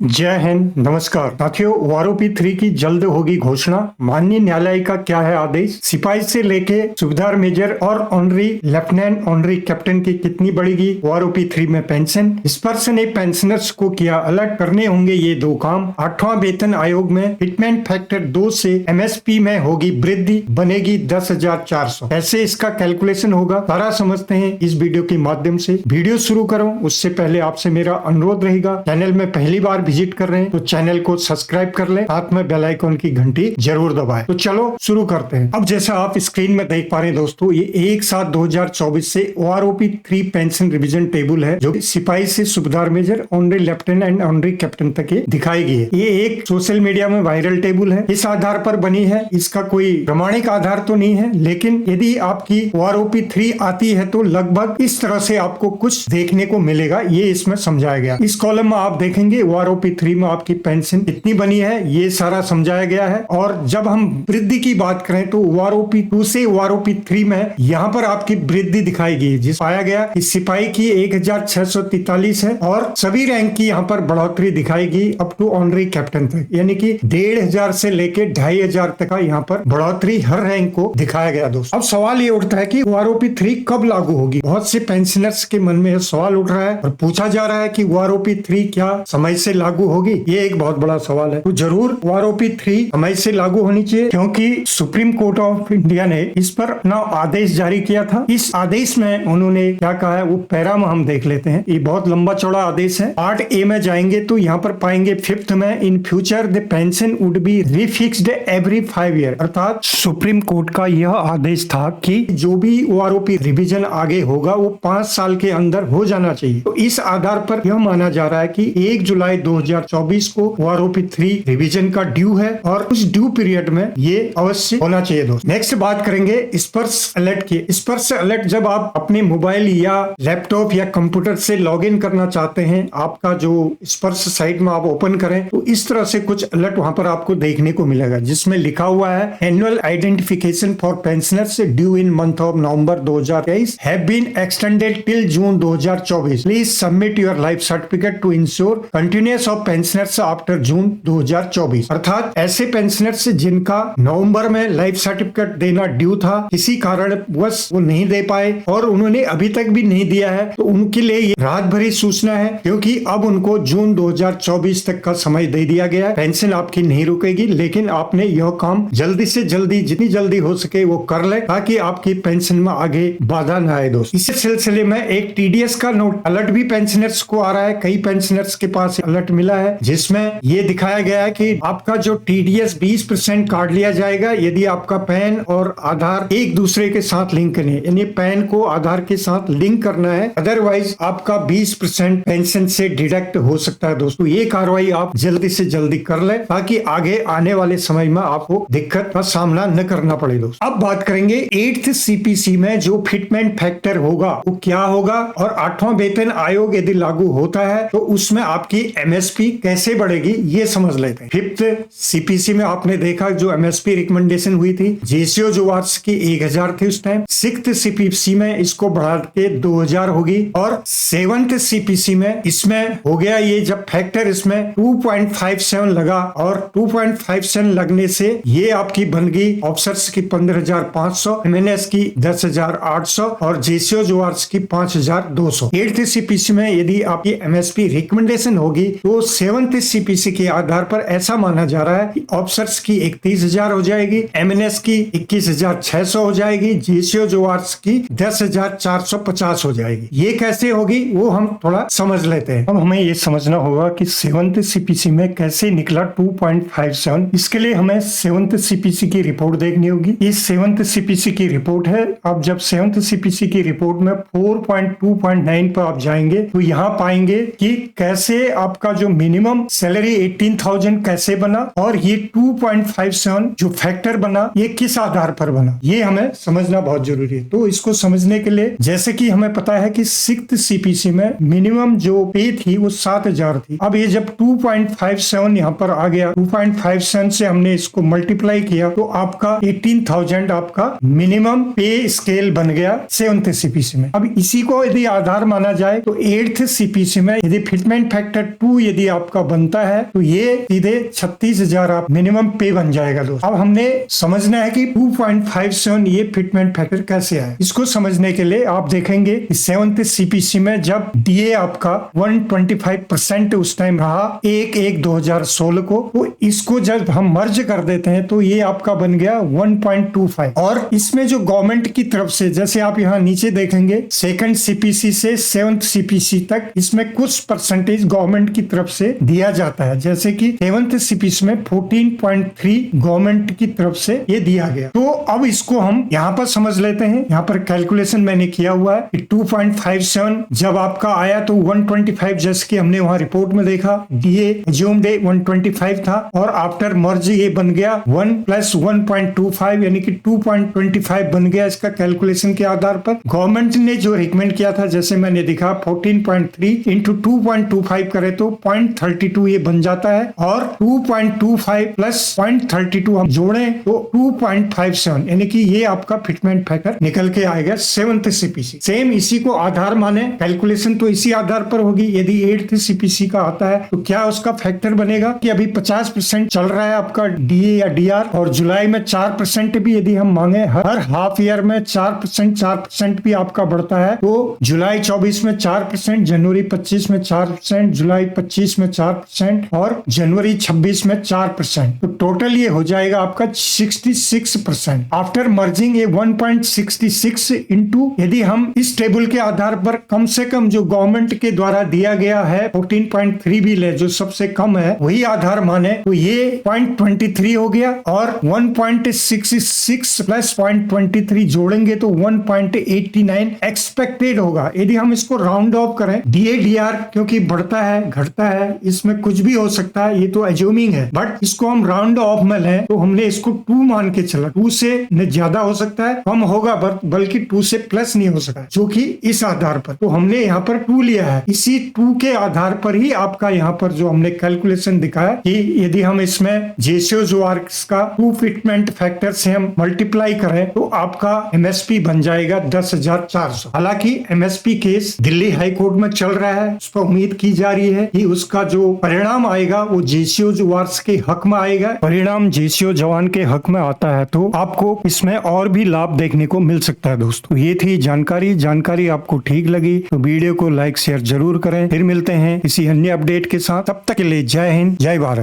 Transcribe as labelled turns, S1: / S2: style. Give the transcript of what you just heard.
S1: जय हिंद, नमस्कार साथियों। आरोपी 3 की जल्द होगी घोषणा। माननीय न्यायालय का क्या है आदेश? सिपाही से लेके सूबेदार मेजर और ऑनरी लेफ्टिनेंट ऑनरी कैप्टन की कितनी बढ़ेगी आरोपी 3 में पेंशन? स्पर्श ने पेंशनर्स को किया अलर्ट, करने होंगे ये दो काम। 8वां वेतन आयोग में फिटमेंट फैक्टर 2 से एमएसपी में होगी वृद्धि, बनेगी 10,400। कैसे इसका कैलकुलेशन होगा सारा समझते हैं इस वीडियो के माध्यम से। वीडियो शुरू करूं उससे पहले आपसे मेरा अनुरोध रहेगा, चैनल में पहली बार विजिट कर रहे हैं तो चैनल को सब्सक्राइब कर लें, साथ में बेल आइकन की घंटी जरूर दबाएं। तो चलो शुरू करते हैं। अब जैसा आप स्क्रीन में देख पा रहे हैं दोस्तों, ये 1/7/2024 से आरओपी 3 पेंशन रिवीजन टेबल है जो सिपाही से सूबेदार major honorary lieutenant and honorary captain तक दिखाई गई है। ये एक सोशल मीडिया में वायरल टेबल है, इस आधार पर बनी है। इसका कोई प्रमाणिक आधार तो नहीं है, लेकिन यदि आपकी आरओपी 3 आती है तो लगभग इस तरह से आपको कुछ देखने को मिलेगा। ये इसमें समझाया गया। इस कॉलम में आप देखेंगे आरओपी 3 में आपकी पेंशन कितनी बनी है, ये सारा समझाया गया है। और जब हम वृद्धि की बात करें तो आरओपी 2 से आरओपी 3 में यहाँ पर आपकी वृद्धि दिखाई गई, जिस पाया गया कि सिपाही की 1,643 है और सभी रैंक की यहाँ पर बढ़ोतरी दिखाई गई अप टू ऑनरी कैप्टन तक, यानी कि 1,500 से लेके 2,500 तक का यहाँ पर बढ़ोतरी हर रैंक को दिखाया गया। दोस्तों अब सवाल ये उठता है कि आरओपी 3 कब लागू होगी। बहुत से पेंशनर्स के मन में सवाल उठ रहा है और पूछा जा रहा है कि आरओपी 3 क्या समय से लागू होगी। ये एक बहुत बड़ा सवाल है। तो जरूर आरओपी 3 समय से लागू होनी चाहिए, क्योंकि सुप्रीम कोर्ट ऑफ इंडिया ने इस पर अपना आदेश जारी किया था। इस आदेश में उन्होंने क्या कहा है वो पैरा में हम देख लेते हैं। ये बहुत लंबा चौड़ा आदेश है। पार्ट ए में जाएंगे तो यहाँ पर पाएंगे 5th में, in future the pension would be refixed every 5 year. अर्थात सुप्रीम कोर्ट का यह आदेश था कि जो भी आरओपी रिवीजन आगे होगा वो 5 साल के अंदर हो जाना चाहिए। तो इस आधार पर यह माना जा रहा है कि 1 जुलाई 2024 को आरओपी 3 रिवीजन का ड्यू है और उस ड्यू पीरियड में ये अवश्य होना चाहिए। दोस्त नेक्स्ट बात करेंगे स्पर्श अलर्ट की। स्पर्श अलर्ट जब आप अपने मोबाइल या लैपटॉप या कंप्यूटर से लॉगिन करना चाहते हैं, आपका जो स्पर्श साइट में आप ओपन करें तो इस तरह से कुछ अलर्ट वहां पर आपको देखने को मिलेगा, जिसमें लिखा हुआ है annual identification for pensioners due in month of November 2023 have been extended till June 2024। Please submit your life certificate to ensure continuous of pensioners after June 2024। अर्थात ऐसे पेंशनर्स जिनका नवंबर में लाइफ सर्टिफिकेट देना ड्यू था, किसी कारणवश वो नहीं दे पाए और उन्होंने अभी तक भी नहीं दिया है, तो उनके लिए ये राहत भरी सूचना है, क्योंकि अब उनको जून 2024 तक का समय दे दिया गया है। पेंशन आपकी नहीं रुकेगी, लेकिन आपने यह काम जल्दी से जल्दी, जितनी जल्दी हो सके वो कर ले, ताकि आपकी पेंशन में आगे बाधा न आए। दोस्त इस सिलसिले में एक टीडीएस का नोट अलर्ट भी पेंशनर्स को आ रहा है। कई पेंशनर्स के पास अलर्ट मिला है, जिसमें ये दिखाया गया है कि आपका जो टीडीएस 20% काट लिया जाएगा यदि आपका पैन और आधार एक दूसरे के साथ लिंक नहीं है, यानी पैन को आधार के साथ लिंक करना है, अदरवाइज आपका 20% पेंशन से डिडक्ट हो सकता है। दोस्तों ये कार्रवाई आप जल्दी से जल्दी कर ले, ताकि आगे आने वाले समय में आपको दिक्कत का सामना न करना पड़े। दोस्तों अब बात करेंगे 8th सीपीसी में जो फिटमेंट फैक्टर होगा वो क्या होगा, और 8वां वेतन आयोग यदि लागू होता है तो उसमें आपकी एमएसपी कैसे बढ़ेगी ये समझ लेते हैं। 5th सीपीसी में आपने देखा जो एमएसपी रिकमेंडेशन हुई थी, जेसीओ जो वार्ष की 1,000 थी उस टाइम। 6th सीपीसी में इसको बढ़ा के 2,000 होगी, और 7th सीपीसी में इसमें हो गया ये जब फैक्टर इसमें 2.57 लगा, और 2.57 लगने से ये आपकी बन गई ऑफिसर्स की 15,500, एमएनएस की 10,800 और जेसीओ जो वार्ष की 5,200। 8th सीपीसी में यदि आपकी एमएसपी रिकमेंडेशन होगी तो 7th सीपीसी के आधार पर ऐसा माना जा रहा है कि ऑफिसर्स की 31,000 हो जाएगी, एमएनएस की 21,600 हो जाएगी, जेसीओ जो वार्ष की 10,450 हो जाएगी। ये कैसे होगी वो हम थोड़ा समझ लेते हैं। अब हमें ये समझना होगा कि 7th सीपीसी में कैसे निकला 2.57। इसके लिए हमें 7th सीपीसी की रिपोर्ट देखनी होगी। ये 7th सीपीसी की रिपोर्ट है। अब जब 7th सीपीसी की रिपोर्ट में 4.2.9 पर आप जाएंगे तो यहाँ पाएंगे कि कैसे आपका जो मिनिमम सैलरी 18,000 कैसे बना, और ये 2.57 जो फैक्टर बना ये किस आधार पर बना, ये हमें समझना बहुत जरूरी है। तो इसको समझने के लिए जैसे कि हमें पता है कि 6th सीपीसी में मिनिमम जो पे थी वो 7,000 थी। अब ये जब 2.57 यहाँ पर आ गया, 2.57 से हमने इसको मल्टीप्लाई किया तो आपका 18,000 आपका मिनिमम पे स्केल बन गया 7th सीपीसी में। अब इसी को यदि आधार माना जाए तो 8th सीपीसी में यदि फिटमेंट फैक्टर 2 यदि आपका बनता है तो ये सीधे 36,000 आप मिनिमम पे बन जाएगा दोस्तों। अब हमने समझना है कि 2.57 ये फिटमेंट फैक्टर कैसे आए। इसको समझने के लिए आप देखेंगे 7th CPC में जब डीए आपका 125% उस टाइम रहा 1/1/2016 को, तो इसको जब हम मर्ज कर देते हैं तो ये आपका बन गया 1.25। और इसमें जो गवर्नमेंट की तरफ से, जैसे आप यहाँ नीचे देखेंगे 2nd CPC से 7th CPC तक इसमें कुछ परसेंटेज गवर्नमेंट की तरफ से दिया जाता है। जैसे कि 7th CPC में 14.3 गवर्नमेंट की तरफ से ये दिया गया। तो अब इसको हम यहाँ पर समझ लेते हैं। यहाँ पर कैलकुलेशन मैंने किया हुआ है कि 2.57 जब आपका आया तो 125, जैसे कि हमने वहां रिपोर्ट में देखा डीए एज्यूम्ड 125 था, और आफ्टर मर्ज ये बन गया 1 + 1.25 यानी कि 2.25 बन गया। इसका कैलकुलेशन के आधार पर गवर्नमेंट ने जो रिकमेंड किया था, जैसे मैंने दिखा 14.3 इंटू 2.25 करे तो 0.32 ये बन जाता है, और 2.25 प्लस 0.32 हम जोड़े तो 2.57 यानी कि ये आपका फिटमेंट फैक्टर निकल के आएगा 7th CPC। सेम इसी को आधार माने, कैलकुलेशन तो इसी आधार पर होगी। यदि 8th CPC का आता है तो क्या उसका फैक्टर बनेगा कि अभी 50% चल रहा है आपका डीए या डीआर, और जुलाई में 4% भी यदि हम मांगे, हर हाफ ईयर में 4% भी आपका बढ़ता है, तो जुलाई 24 में 4%, जनवरी 25 में 4%, जुलाई 25 में 4% और जनवरी 26 में 4%, तो टोटल ये हो जाएगा आपका 66%। आफ्टर मर्जिंग ये 1.66 इंटू, यदि हम इस टेबल के आधार पर कम से कम जो गवर्नमेंट के द्वारा दिया गया है 14.3 भी ले, जो सबसे कम है वही आधार माने, तो ये 0.23 हो गया, और 1.66 प्लस 0.23 जोड़ेंगे तो 1.89 एक्सपेक्टेड होगा। यदि हम इसको राउंड ऑफ करें, डीए डीआर क्योंकि बढ़ता है घटता है, इसमें कुछ भी हो सकता है, ये तो एज्यूमिंग है, बट इसको हम राउंड ऑफ में लें तो हमने इसको 2 मान के चला। 2 से ज्यादा हो सकता है, कम होगा, बल्कि 2 से प्लस नहीं हो सकता, जो कि इस आधार पर, तो हमने यहाँ पर 2 लिया है। इसी 2 के आधार पर ही आपका यहाँ पर जो हमने कैलकुलेशन दिखाया कि यदि हम इसमें जेसीओ जो आर्क्स का 2 फिटमेंट फैक्टर से हम मल्टीप्लाई करें तो आपका एमएसपी बन जाएगा 10,400। हालांकि MSP case Delhi high court में चल रहा है, उस पर उम्मीद की जा रही है कि उसका जो परिणाम आएगा वो जेसीओ जवार्स के हक में आएगा। परिणाम जेसीओ जवान के हक में आता है तो आपको इसमें और भी लाभ देखने को मिल सकता है। दोस्तों, ये थी जानकारी आपको ठीक लगी तो वीडियो को लाइक शेयर जरूर करें। फिर मिलते हैं किसी अन्य अपडेट के साथ, तब तक के लिए जय हिंद, जय भारत।